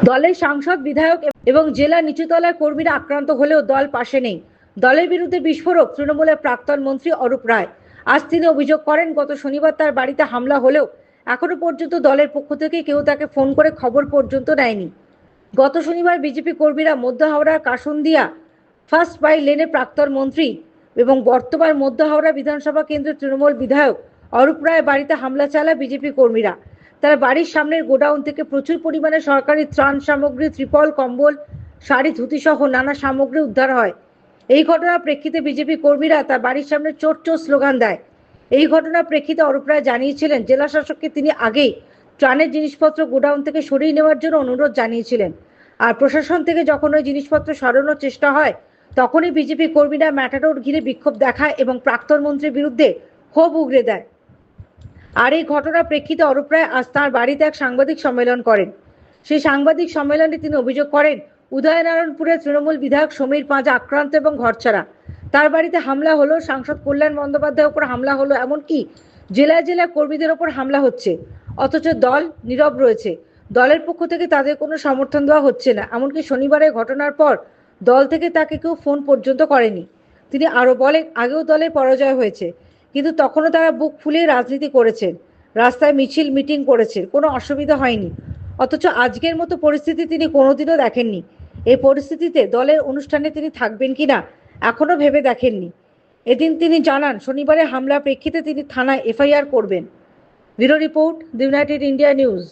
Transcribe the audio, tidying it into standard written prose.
দলের সাংসদ, বিধায়ক এবং জেলা নিচুতলার কর্মীরা আক্রান্ত হলেও দল পাশে নেই। দলের বিরুদ্ধে বিস্ফোরক তৃণমূলের প্রাক্তন মন্ত্রী অরূপ রায়। আজ তিনি অভিযোগ করেন, গত শনিবার তার বাড়িতে হামলা হলেও এখনো পর্যন্ত দলের পক্ষ থেকে কেউ তাকে ফোন করে খবর পর্যন্ত নেয়নি। গত শনিবার বিজেপি কর্মীরা মধ্য হাওড়ার কাসুন্দিয়া ফার্স্ট বাই লেনে প্রাক্তন মন্ত্রী এবং বর্তমান মধ্য হাওড়া বিধানসভা কেন্দ্রের তৃণমূল বিধায়ক অরূপ রায় বাড়িতে হামলা চালায় বিজেপি কর্মীরা। তার বাড়ির সামনের গোডাউন থেকে প্রচুর পরিমাণে সরকারি ত্রাণ সামগ্রী, ত্রিপল, কম্বল, শাড়ি, ধুতি সহ নানা সামগ্রী উদ্ধার হয়। এই ঘটনার প্রেক্ষিতে বিজেপি কর্মীরা তার বাড়ির সামনে চোর চোর স্লোগান দেয়। এই ঘটনার প্রেক্ষিতে অরূপ রায় জানিয়েছিলেন, জেলা শাসককে তিনি আগেই ত্রাণের জিনিসপত্র গোডাউন থেকে সরিয়ে নেওয়ার জন্য অনুরোধ জানিয়েছিলেন। আর প্রশাসন থেকে যখন ওই জিনিসপত্র সরানোর চেষ্টা হয়, তখনই বিজেপি কর্মীরা ম্যাটাডোর ঘিরে বিক্ষোভ দেখায় এবং প্রাক্তন মন্ত্রীর বিরুদ্ধে ক্ষোভ উগরে দেয়। আর এই ঘটনার প্রেক্ষিতে অরূপ রায় আজ তাঁর বাড়িতে এক সাংবাদিক সম্মেলন করেন। সেই সাংবাদিক সম্মেলনে তিনি অভিযোগ করেন, উদয়নারায়ণপুরের তৃণমূল বিধায়ক সমীর পাঁজা আক্রান্ত এবং ঘরছাড়া। তার বাড়িতে হামলা হলো, সাংসদ কল্যাণ বন্দ্যোপাধ্যায়ের উপর হামলা হলো, এমনকি জেলায় জেলায় কর্মীদের ওপর হামলা হচ্ছে, অথচ দল নীরব রয়েছে। দলের পক্ষ থেকে তাদের কোনো সমর্থন দেওয়া হচ্ছে না। এমনকি শনিবারের ঘটনার পর দল থেকে তাকে কেউ ফোন পর্যন্ত করেনি। তিনি আরো বলেন, আগেও দলে পরাজয় হয়েছে, কিন্তু তখনও তারা বুক ফুলিয়ে রাজনীতি করেছেন, রাস্তায় মিছিল মিটিং করেছেন, কোনো অসুবিধা হয়নি। অথচ আজকের মতো পরিস্থিতি তিনি কোনোদিনও দেখেননি। এই পরিস্থিতিতে দলের অনুষ্ঠানে তিনি থাকবেন কিনা এখনো ভেবে দেখেননি। এদিন তিনি জানান, শনিবারের হামলার প্রেক্ষিতে তিনি থানায় এফআইআর করবেন। Bureau report, the United India news.